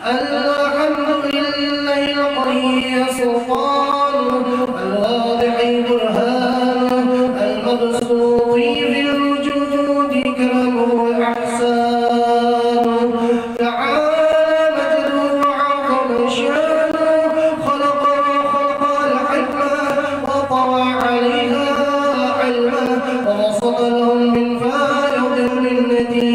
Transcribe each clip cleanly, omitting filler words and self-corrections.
الحمد لله القوي سلطانه الواضح برهانه المبسوط في الوجود كرمه وإحسانه تعالى مجده وعظم شانه خلق الحكمة وطوى عليها علما ووصل لهم من فائض منته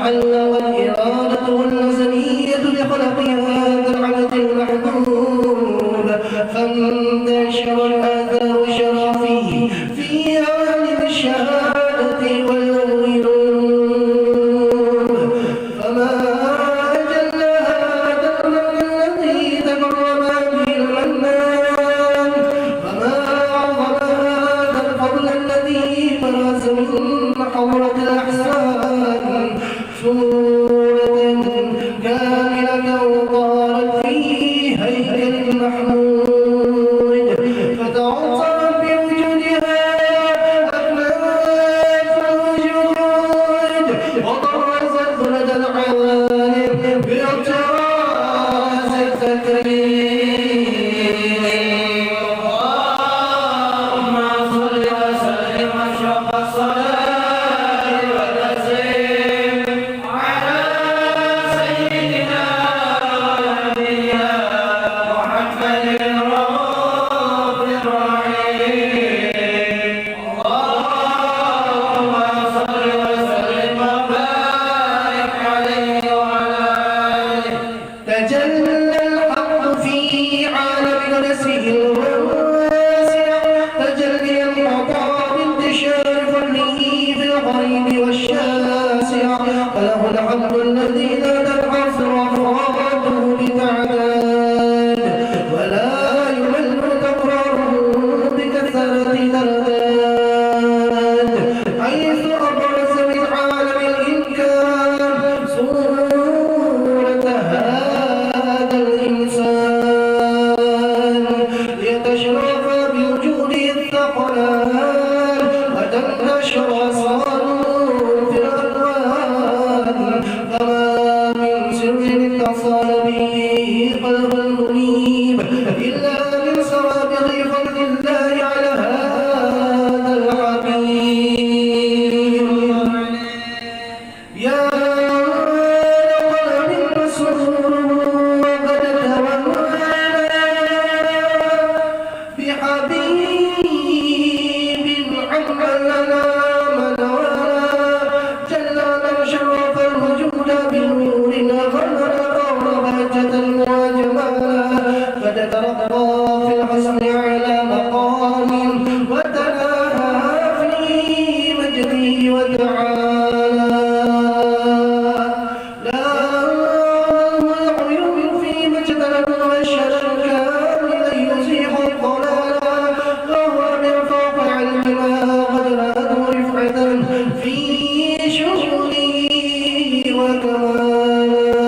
علم الإرادة والنزلية بخلق هذا العبد المحبوب فانتشر الآثار شرفه في عالم الشهادة والغيوب فما أجل هذا الذي تكرم به المنان فما أعظم هذا الفضل الذي برز من حضرة الأحسان سورة كاملة وطارت في هيكل محمود فتعصرت بوجودها أكناف الوجود وطرزت بلد العوالم باعتراس التكريم اللهم صل وسلم أشرف الصلاة فله الحمد الذي لا تنحص أفراده بتعداد ولا يمل تكراره بكثرة ترداد حيث أبرز من عالم الإمكان صورة هذا الإنسان ليتشرف بوجوده الثقلان وتنتشر أسراره في الأكوان فما من سر اتصل به قلب المنيب إلا من سوابغ فضل الله على هذا الحبيب يا قلب مسرور وقد تولى بحبيب عمل لنا فتترقى في الحسن على مقام وتناهى في مجده وتعالى لا العيون في مجدل وشر كامل يزيح الضلالا وهو من فوق علمنا قد راد رفعة في شغله وكمالا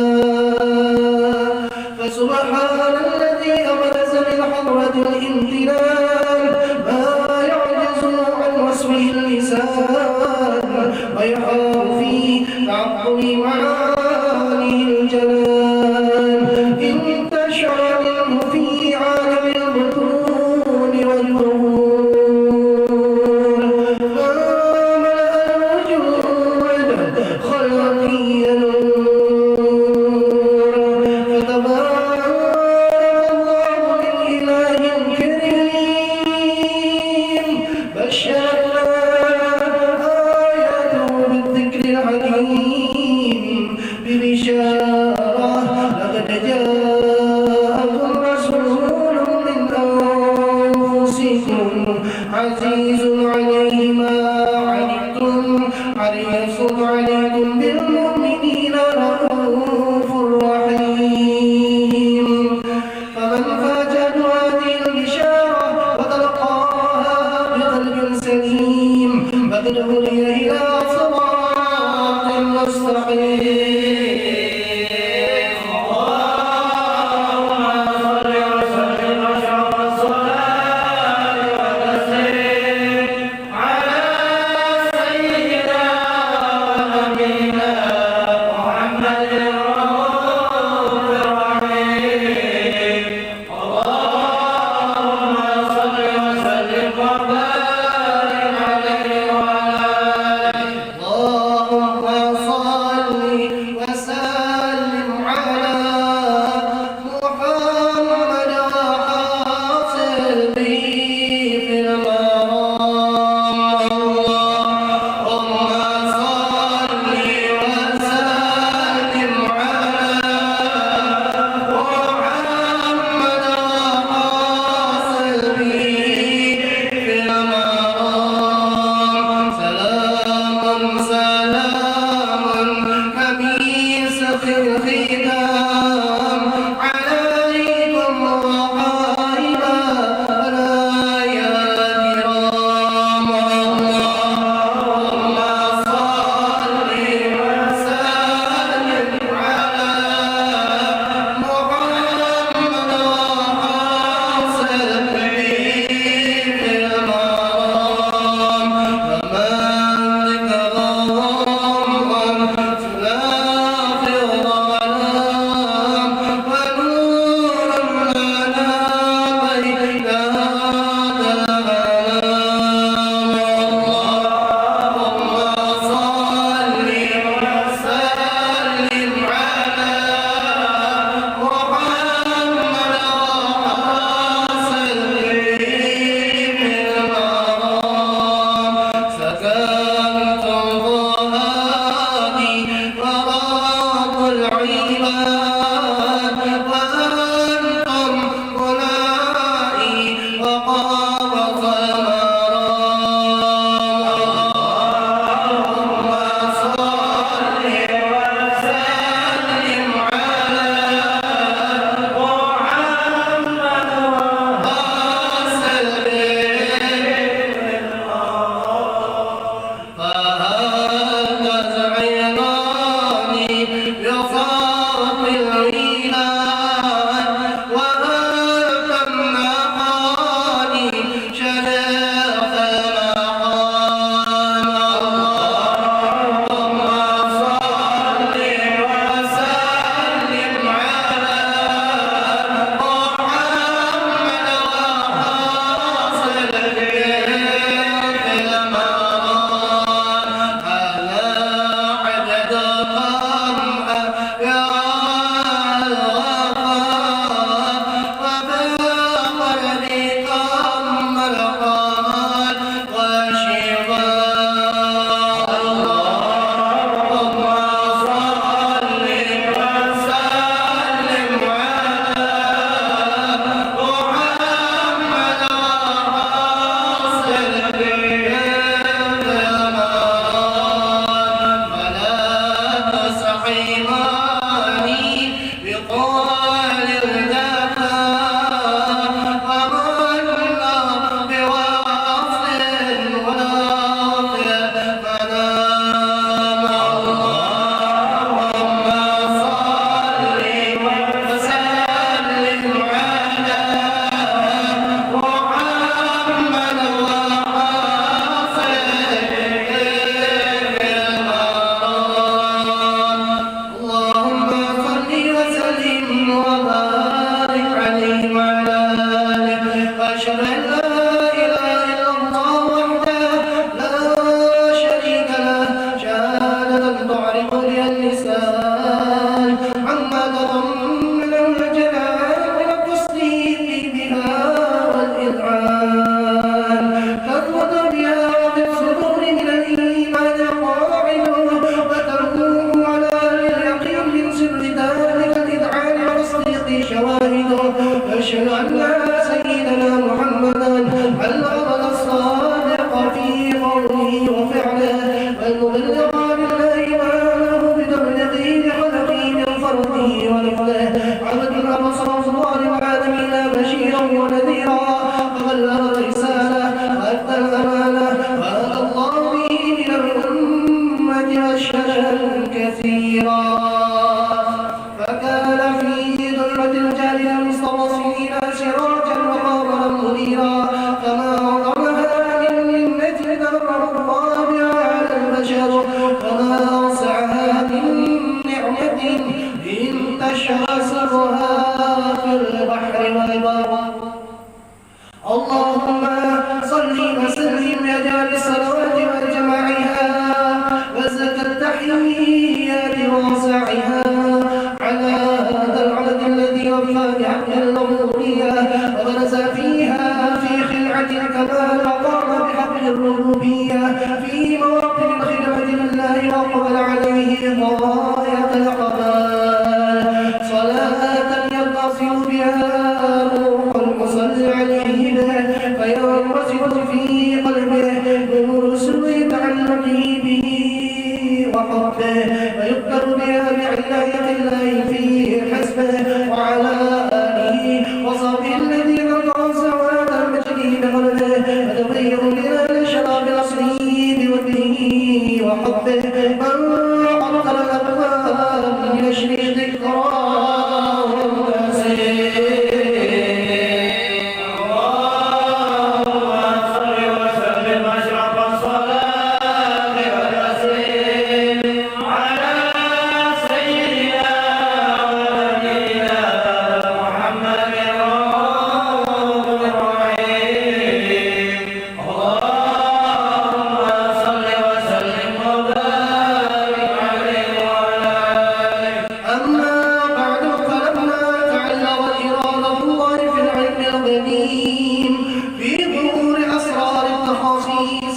فسبحان الذي أبرز من حضرة الامتنان ما يعجز عن وصفه اللسان ويحار في تعظم معاني الجلال انتشر منه في عالم البطون والظهور فملأ الوجود خلقيا ببشارة لقد جاءكم رسول من أنفسكم عزيز عليه ما عنتم حريص عليكم بالمؤمنين رؤوف رحيم فمن فاجأته هذه البشارة وتلقاها بقلب سليم فقد هدي إلى صراط مستقيم اللهم صل وسلم وأشهد أن لا إله إلا الله وحده لا شريك له شهادة تعرف بها اللسان عما تضمن الجلال من التصديق بها والإذعان تثبت بها في الصدور من الإيمان قاعد وتنوح على اليقين من سر ذلك الإذعان وتصديق شواهده أشهد أن سيدنا محمدا الأمل الصادق في قوله وفعله والمبلغ بالله إمامه بتبليغه لخلقه من فرضه ونفله عبد الرسول الله العالمين بشيرا ونذيرا فبلغ الرسالة وأدى الأمانة وأتى الله به من الأمة بشرا كثيرا فكان في ظلمة الجهل المستوصلين سراجا وقمرا منيرا كما أعظمها من نجم دبر الله بها على البشر وما أوسعها من نعمة انتشر سرها في البحر والبر اللهم صل وسلم يا جاري الصلوات وجماعها وزكى التحيات ووسعها على هذا العدد الذي وفى بحق الربوبية وغرس فيها في خلعة الكمال وقام بحق الربوبية في مواطن الخدمة لله وقبل عليه غاية القبال صلاة يتصل بها روح المصلي عليه فينبسط في قلبه نور سوء تعلقه به وحبه ويذكر بها بعناية الله في حسبه وعلى آله وصحبه الذين ارتضوا سواد المجد بقلبه وتبين بها لشراب الأصلي بوجهه وحبه من عطر الأبواب من نشر ذكراه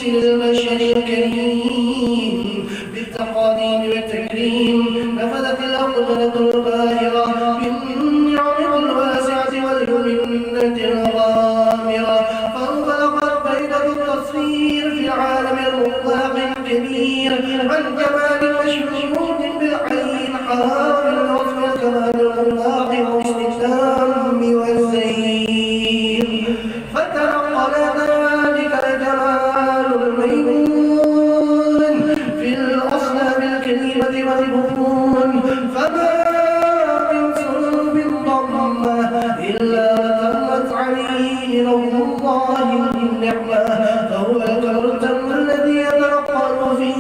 للبشر الكريم بالتقاديم والتكريم نفذت الأقدرة الباهرة بالنعم الواسعة والمنة الغامرة فانطلقت بيدة التصوير في العالم المطلق الكبير عن كمال مشهود بالعين حامل وصف الكمال المطلق والاستتام والزين فتنقل ذلك الجمال الميمون في الأصلاب الكريمة والبطون فما من صلب ضمة إلا تمت عليه نور الله النعمة فهو الكرتم الذي يتنقل في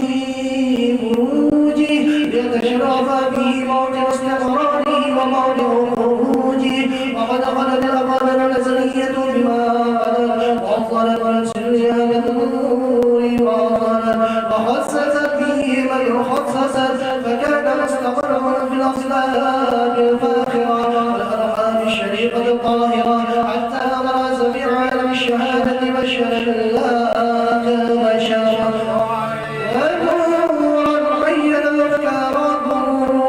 بروجه ليتشرف به موضع استقراره وموضع خروجه وقد خلت الأقدار الأزلية بما قدر وأفضلت السريان النور وخصصت به من خصصت فكان مستقره في الأصلاب الفاخرة والأرحام الشريفة الطاهرة حتى غرس في عالم الشهادة بشرا لا كبشر ونورا بين الأفكار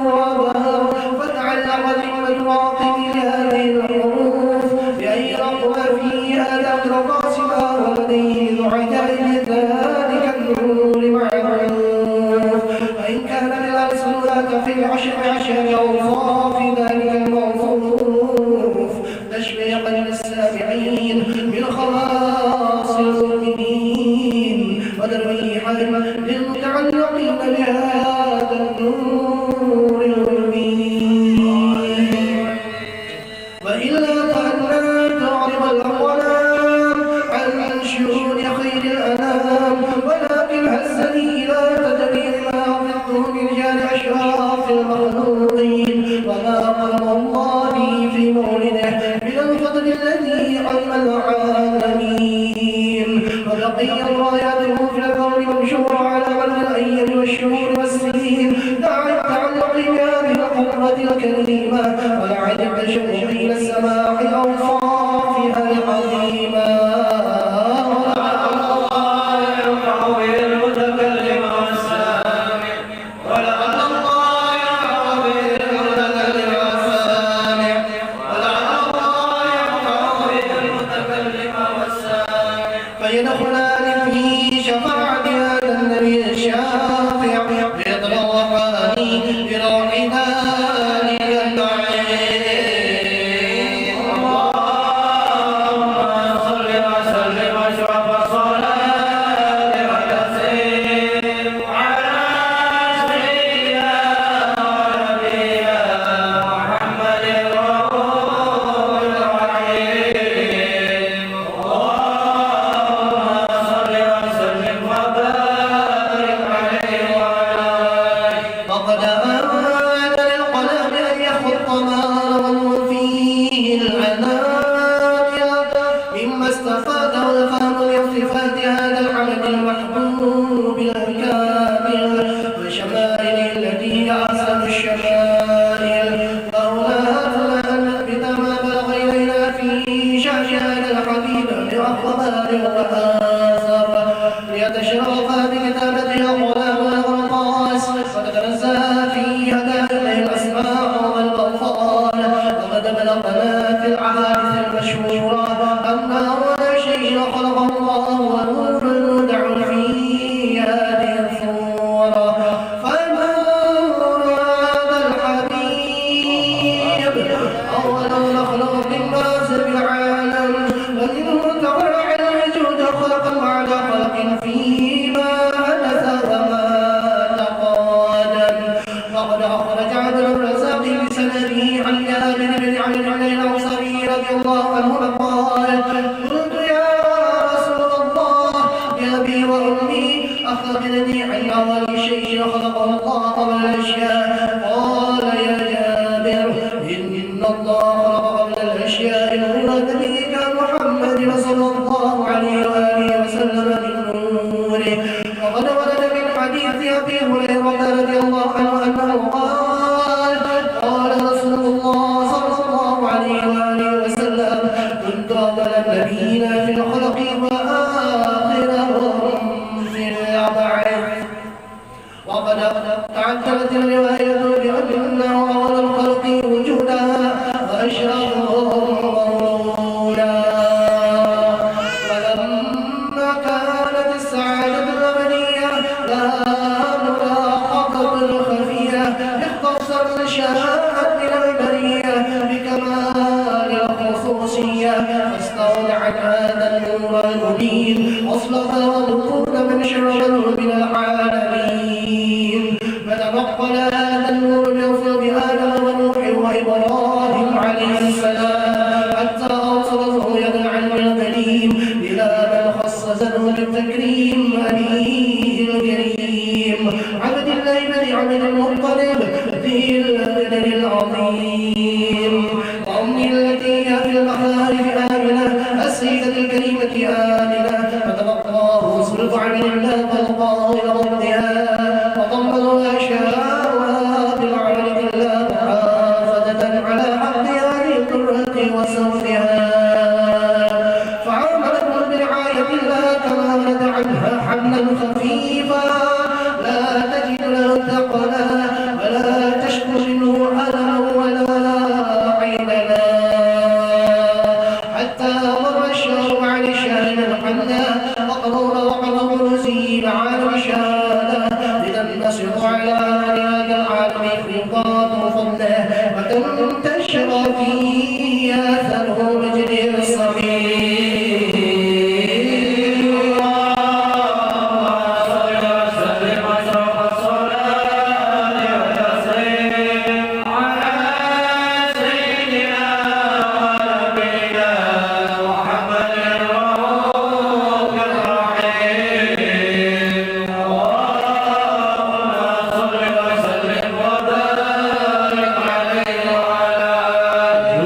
وظهر فتعلق بالمواطن لهذه الحروف بأن رقم فيها ذكر قاسمها ولديه عجائب ذلك النور معروف وإن كان للأسماك في العشر أوصاف ذلك الموصوف تشويقا للسامعين من خواص المؤمنين وترويحا للمتعلقين بهذا النور المبين وإلا فأنا تعرض الأقلام عن شؤون خير الأنام ولكن هزني إلى تدبير ما أفضته من رجال أشراف المخلوقين وما قرم الله في مولده من الفضل الذي علم العالم الحضرة الكريمة ولعلم تشوق إلى السماع أوصاف فيها العظيمة فيدخلان في شفاعة هذا النبي الشافع بيطلع الرحمن بروح ذلك النعيم. اللهم صل وسلم واشرف الصلاة والتسليم على سيدنا ونبينا محمد الرؤوف الرحيم. فقد آن للقلم أن يخط ما رووا فيه العناية مما استفاده الفهم من صفات هذا العمل المحبوب الكامل وشمائل التي أحسن الشمائل. فأولادنا أن نثبت ما بلغ إلينا في شأن هذا الحبيب من أخبار وآثار ليتشرف بكتابة الأقلام والأرقاص وتتنزه في هدايا الأسماء والأطفال. وقد بلغنا في الأحاديث المشهورة أن أول شيء خلقه الله ونور يودع في هذه الصورة. فنور هذا الحبيب أول مخلوق الناس بالعالم ومنه تبرع الوجود خلقا بعد خلق فيما حدث وما تقادم. وقد أخرج عبد الرزاق بسنده عن جابر بن عبد الله الأنصاري رضي الله عنه قال: قلت يا رسول الله بأبي وأمي أخبرني عن أول شيء خلقه الله قبل الأشياء. قال: يا جابر إن الله خلق قبل الأشياء نور نبيك محمد صلى الله عليه وآله وسلم من نوره. وقد ورد من حديث أبي هريرة رضي الله عنه أنه قال: قال رسول الله صلى الله عليه وآله وسلم: كنت أول النبيين في الخلق وآخرهم في البعث. وقد تعددت الرواية بأنه أول الخلق وجودا وأشرفهم قولا. ولما كانت السعادة الأبدية لها ملاحظة خفية اختص من شاءت من البرية بكمال الخصوصية فاستودعت هذا النور المبين أصلها وبطون من شربه من العالمين. فتنقل هذا النور بأصل آدم ونوح وإبراهيم عليه السلام حتى أوصله يد العلم الكريم إلى من خصصه بالتكريم أبيه الكريم عبد الله بن عبد المطلب ذي البدن العظيم وأمي التي هي في المخارف آمنة السيدة الكريمة آمنة. فتلقاه صلب عبد الله فالقاه إلى ضبطها وضمنها شاءها بالعمل الله محافظة على حق هذه القرة وصوتها. فعملت برعاية الله كما ولد عنها حملا خفيفا لا تجد له ثقلا ولا تشكو منه ألما ولا عينا حتى مر الشهر عن الشهر الحنى وقرر وقرر نزيل عالم الشهادة لتنتصر على هذا العالم فرقات فضله وتنتشر فيه آثاره مجد الصغير.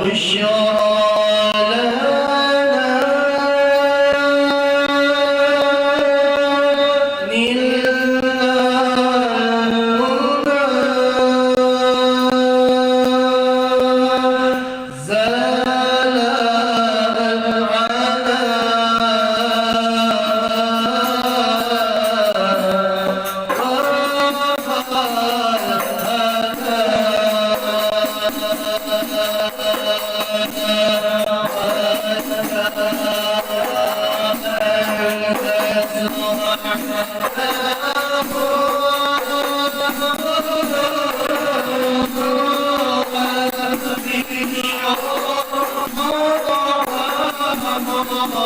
بشرى لنا Oh,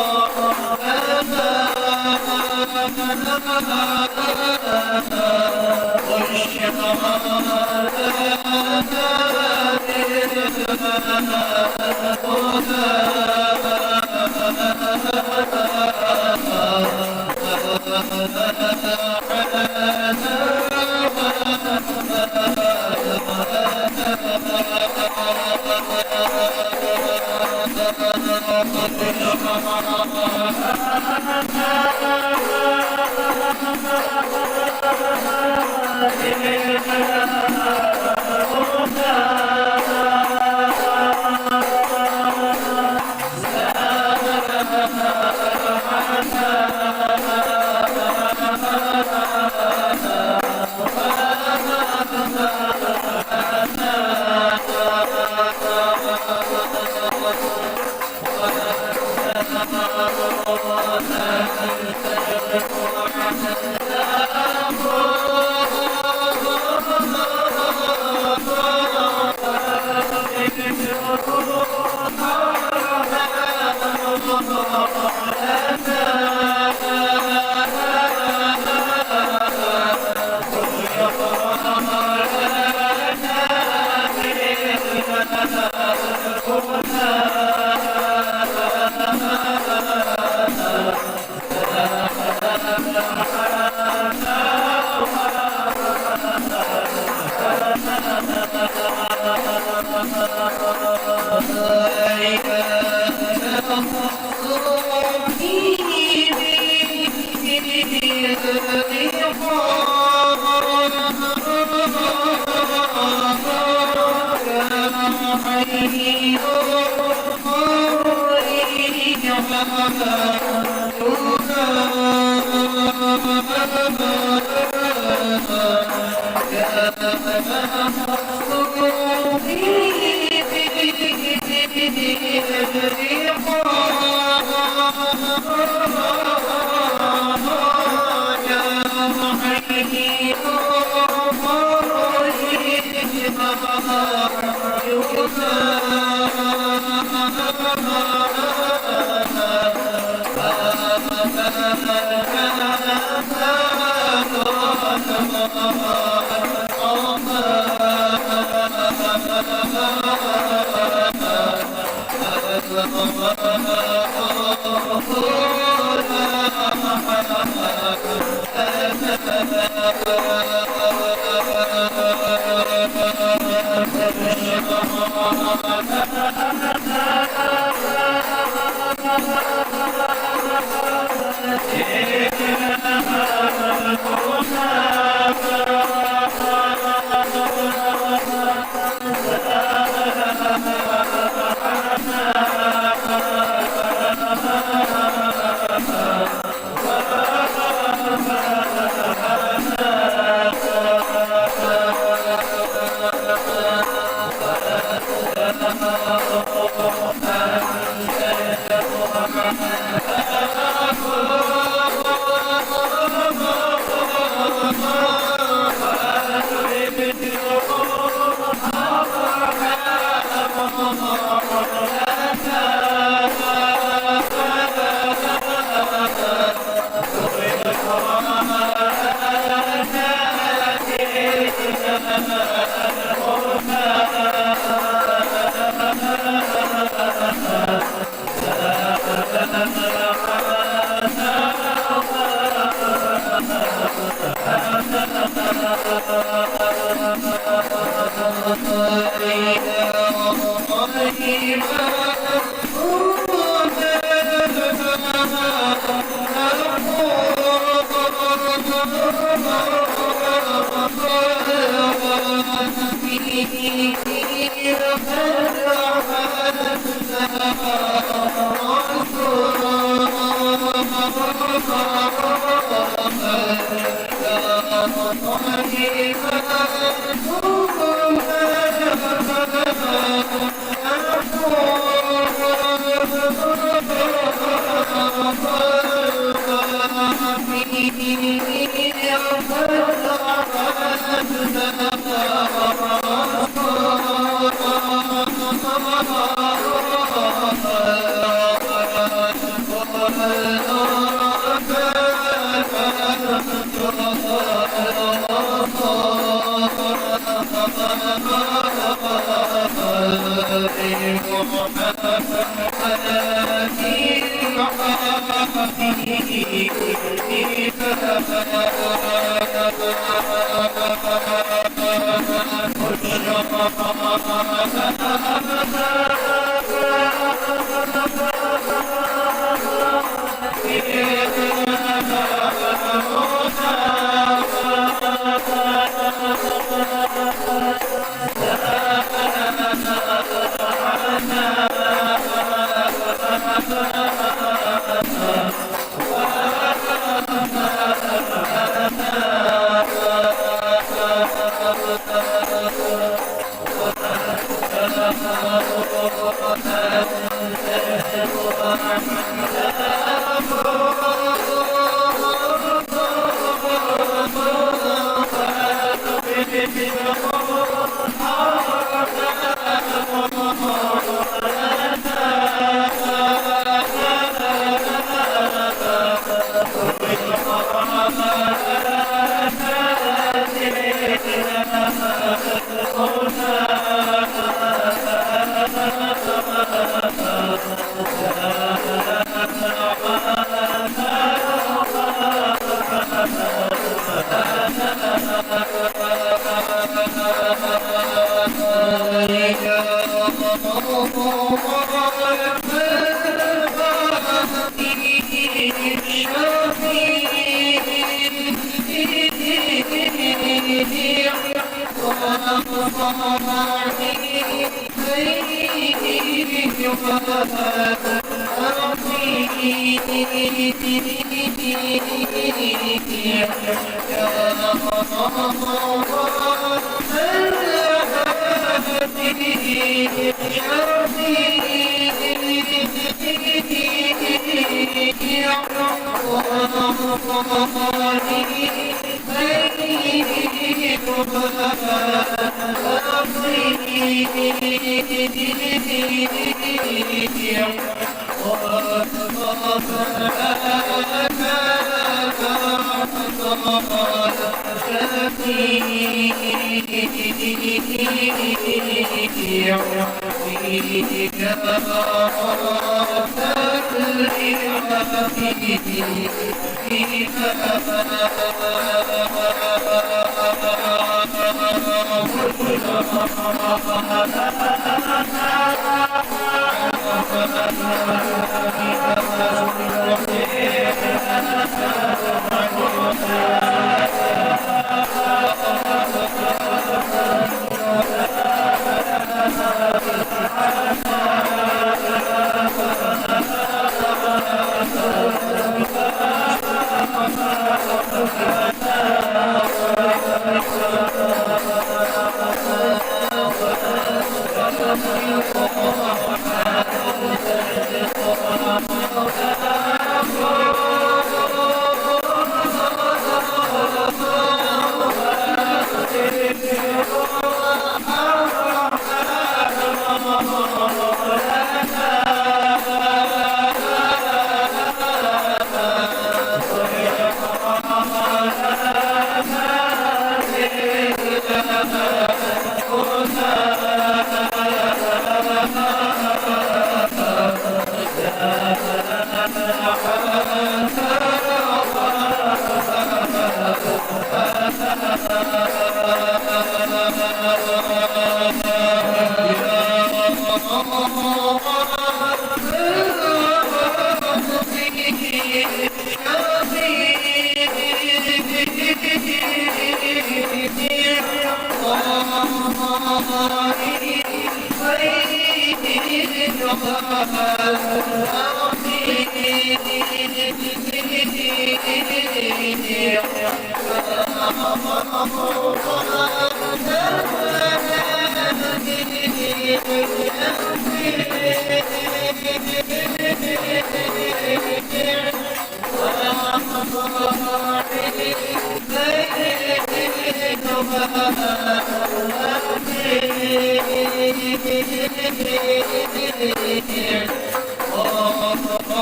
Oh,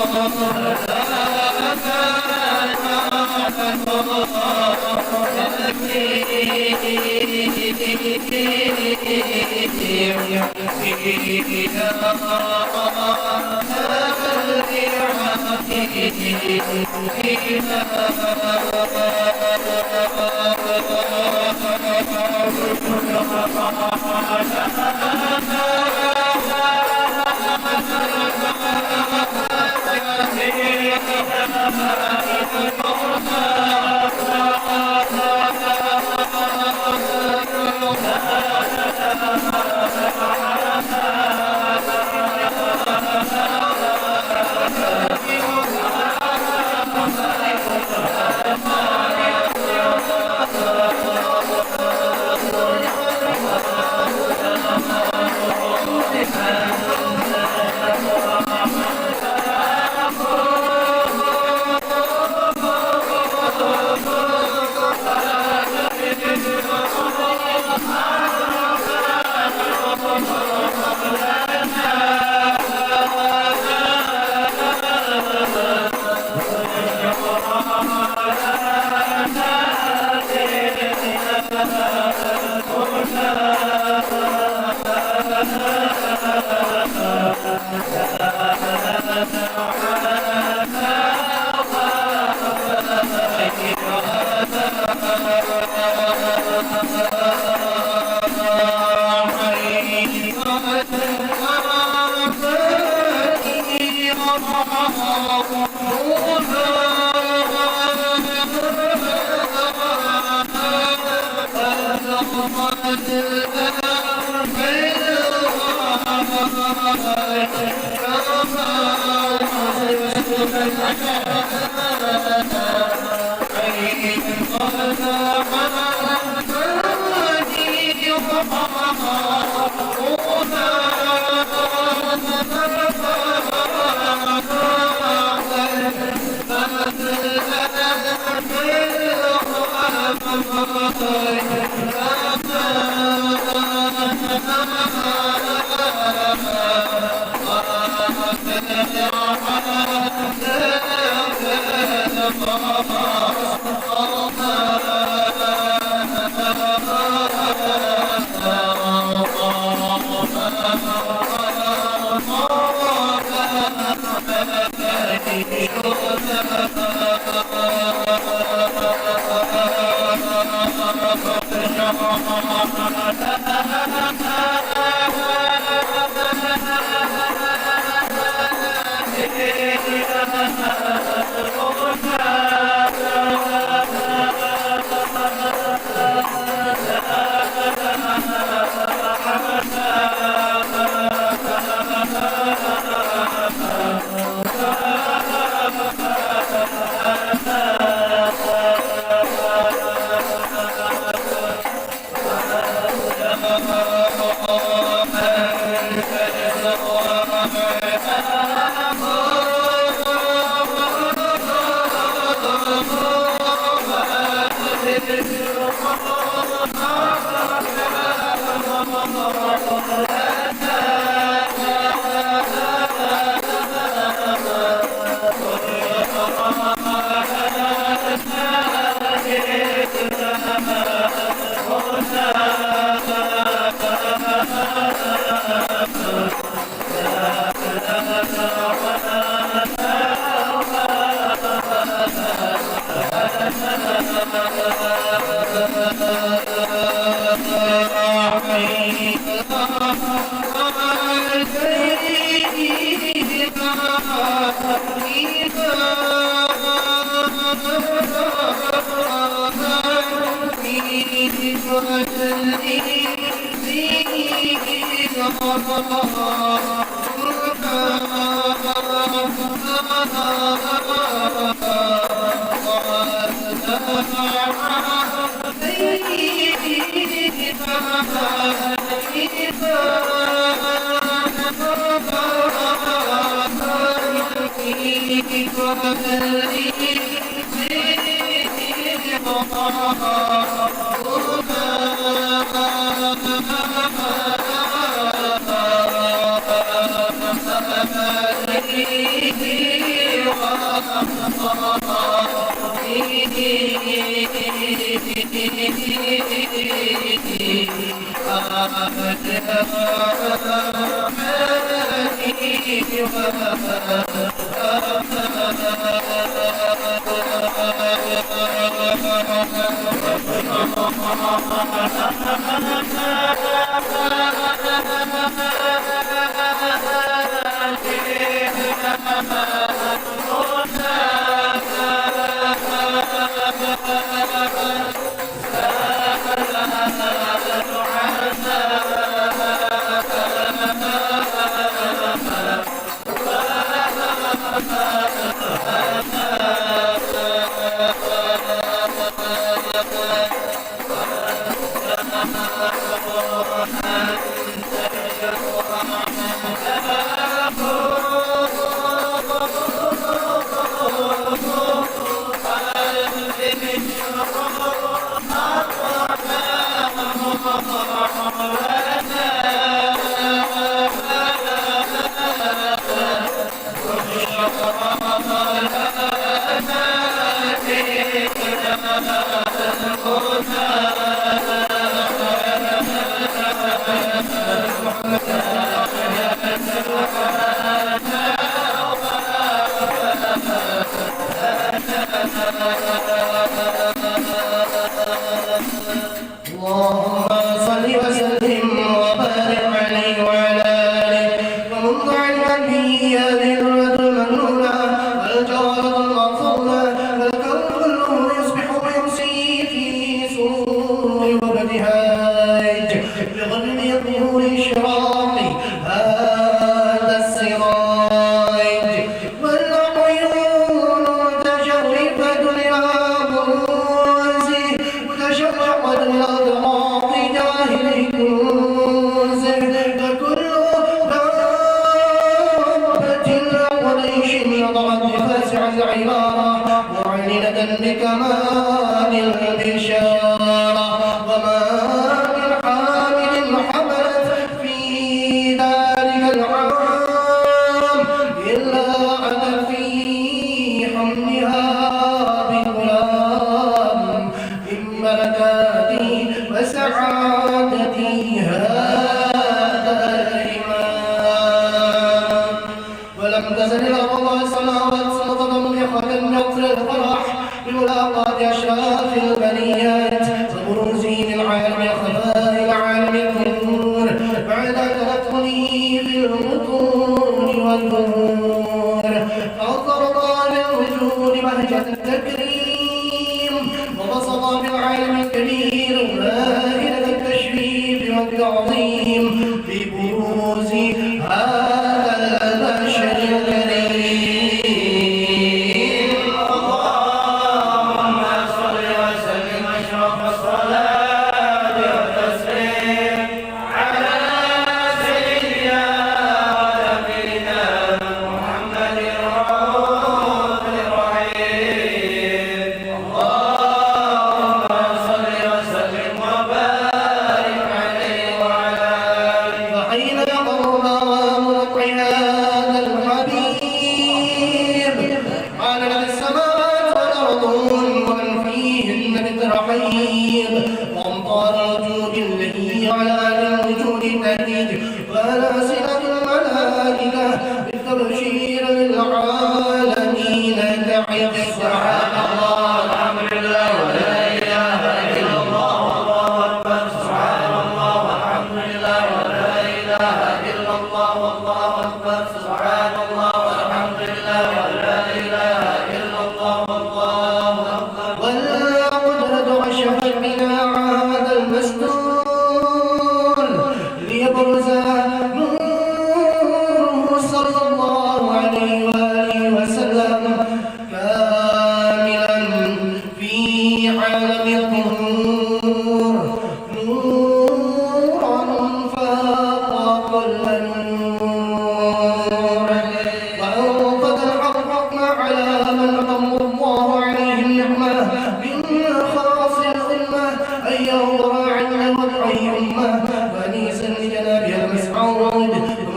Thank you.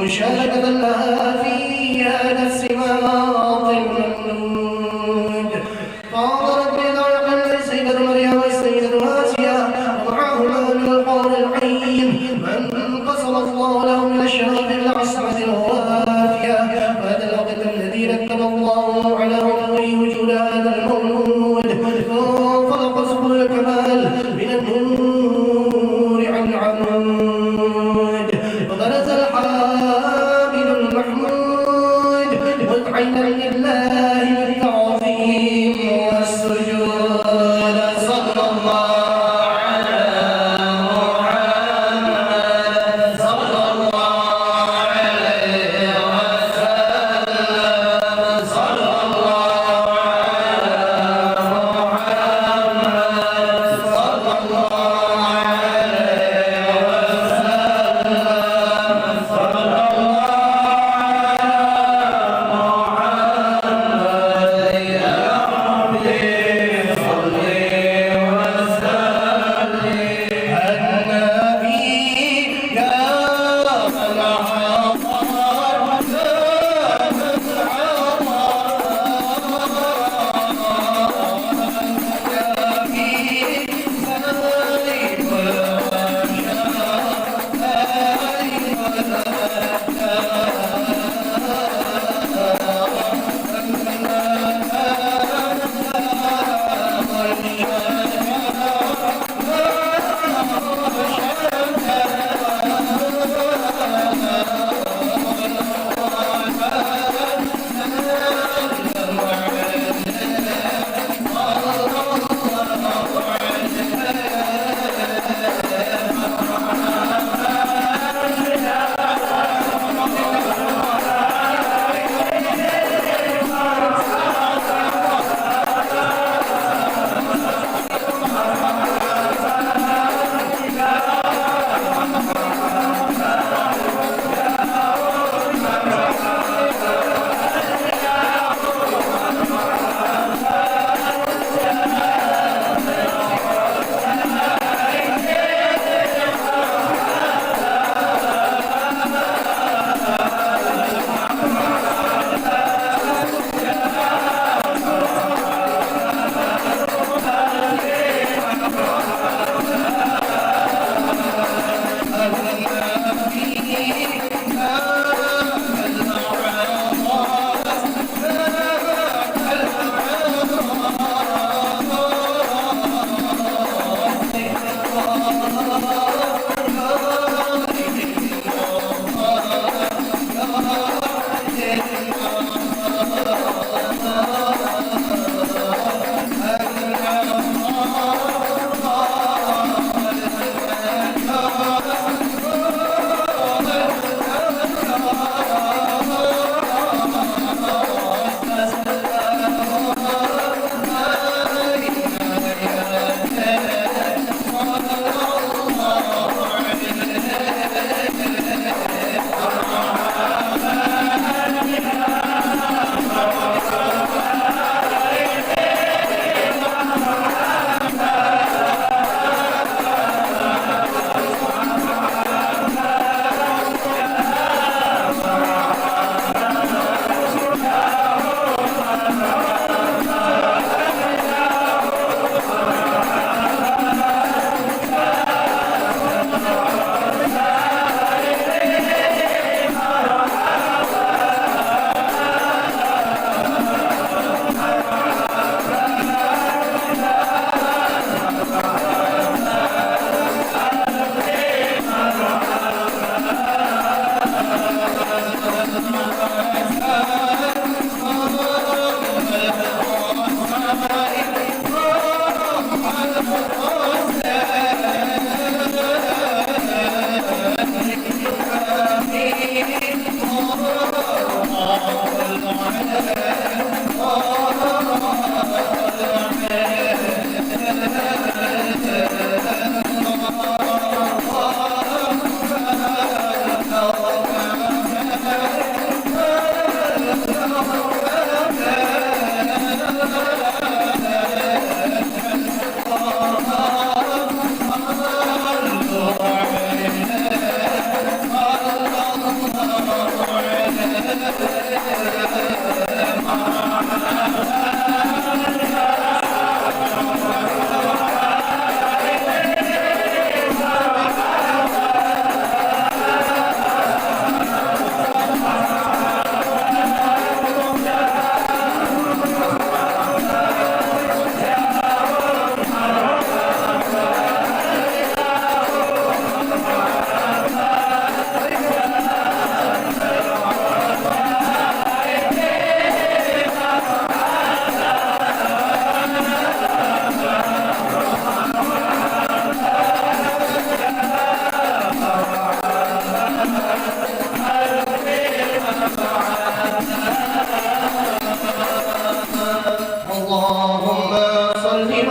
مشاهدة لها في هذا الصراط الممنون الوجود هذا المولود فانطلق سبل الكمال من النور عن العمود وبرز الحامد المحمود مذعنا لله بالتعظيم والسجود صلى الله على محمد صلى الله عليه وسلم صلى الله على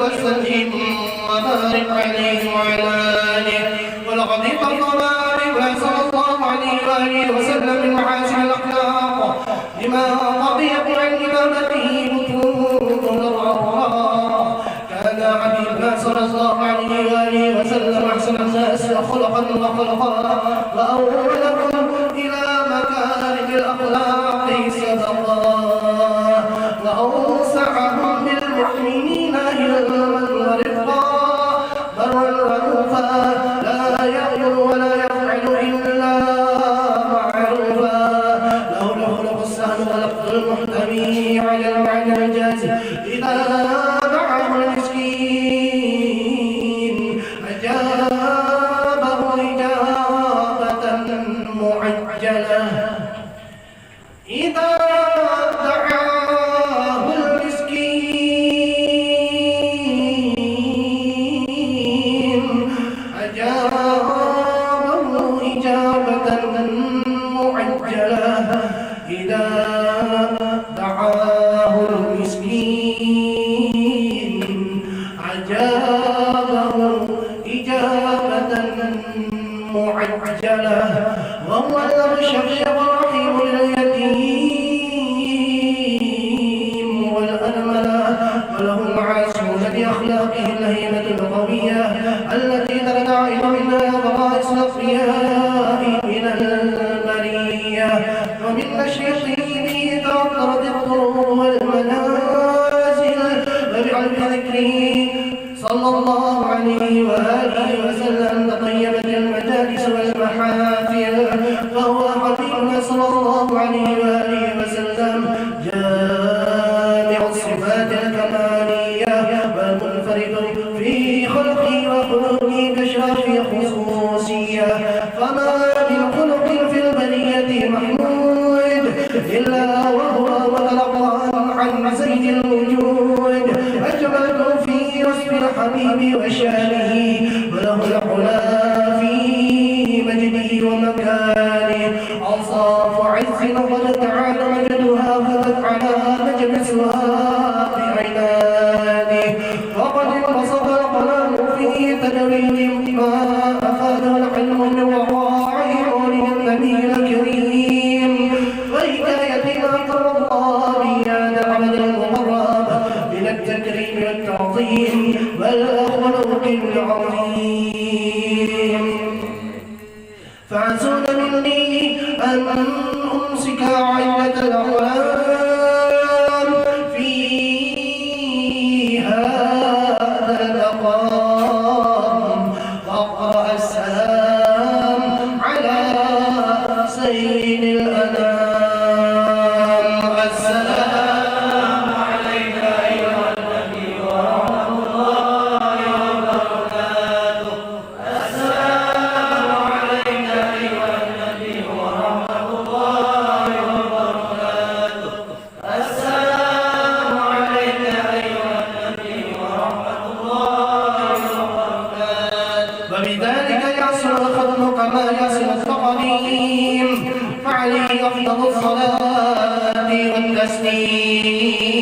وسلم وبارك عليه وعلى آله. ولقد قرب بنا صلى الله عليه وآله وسلم من محاسن الأخلاق لما طبيعة عن إمامته بطون الأبرار. كان حبيبنا صلى الله عليه وآله وسلم أحسن الناس خلقا وخلقا وأولهم إلى مكارم الأخلاق سبقا وأوسعهم بالمؤمنين علما ورفقا برا رؤوفا لا يأمر ولا يفعل إلا معروفا له الخلق السهل ولفظ المحتمي على المعنى الجازم إذا دعاه المسكين أجابه إجابة معجلة إذا دعاه المسكين أجابه إجابة معجلة إذا دعاه المسكين أجابه إجابة معجلة وهو الشفيع الرحيم لليتيم والأرملة وله معاشون بأخلاقه الهينة القوية التي ترتعد منها ضرائس الأصفياء من البرية ومن مشيته به تأثرت الطرق والمنازل وبعلم ذكره صلى الله عليه وآله وسلم تطيبت المجالس والمحافل فهو حبيبنا صلى الله عليه وآله وسلم جامع الصفات الكمالية والمنفرد في خلقه وخلقه كشرف خصوصية فما من خلق في البرية محمود إلا وهو متلقى عن سيد الوجود أجمل في وصف الحبيب وشانه وله العلا في مجده ومكانه أوصاف عز وقد تعالى مجدها فقد على مجلسها بعناده وقد انبسط القلم في تدوين ما أفاده العلم من وقائع النبي الكريم وحكايتنا ترى الله يا دعوة المقرب من التكريم والتعظيم والأخلاق العظيم فعسون مني أن أمسك عدة الأقوام في هذا المقام وأقرأ السلام على سيد الأنام السلام عليك أيها النبي ورحمة الله وبركاته السلام عليك أيها النبي ورحمة الله وبركاته السلام عليك أيها النبي ورحمة الله وبركاته وبذلك يصل الختم كما يصل التقديم فعليه أفضل الصلاة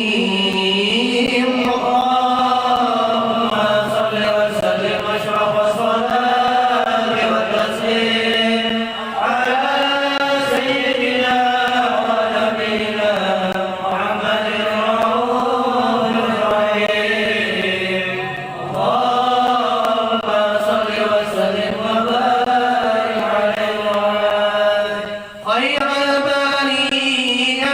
والتسليم اللهم صل وسلم أشرف الصلاة والتسليم على سيدنا ونبينا محمد الرؤوف الرحيم اللهم صل وسلم وبارك عليه وعلى آله خير البرية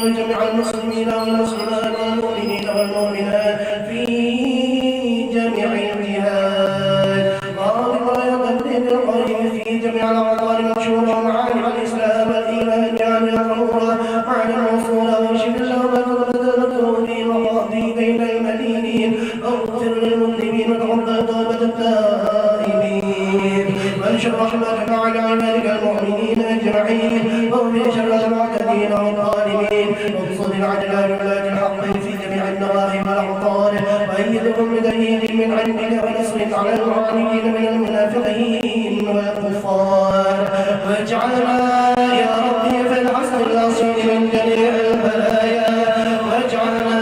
والدينا والمسلمين عبادك المؤمنين أجمعين واغفر شر المعتدين والظالمين وانصر العدل وولاة الحق في جميع النواحي والأعطار وأيدهم بتأييد من عندك ونصرك على المعاندين من المنافقين والكفار واجعلنا يا ربي في الحسن الأصيل من جميع البلايا واجعلنا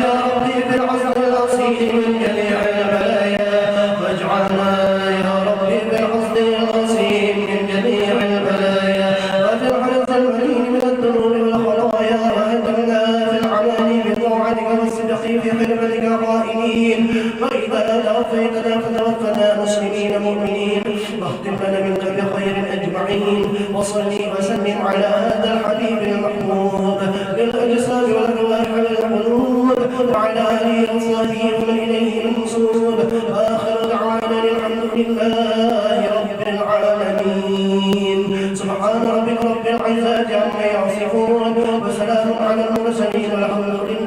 يا ربي في الحسن الأصيل من جميع البلايا واجعلنا يا ربي في الحسن الأصيل من جميع البلايا وفي الحرص المليء من الذنوب والخطايا وأهدنا في العمل بطاعتك والصدق في خدمتك قائلين وإذا توفيتنا فتوفنا مسلمين مؤمنين واختم لنا منك بخير أجمعين وصلي وسلم على هذا الحبيب المحبوب للأجساد والأرواح والقلوب وعلى آله وصحبه ومن إليه المنسوب وآخر دعوانا الحمد لله رب العالمين سبحان ربك رب العزة عما يصفون وسلام على المرسلين والحمد لله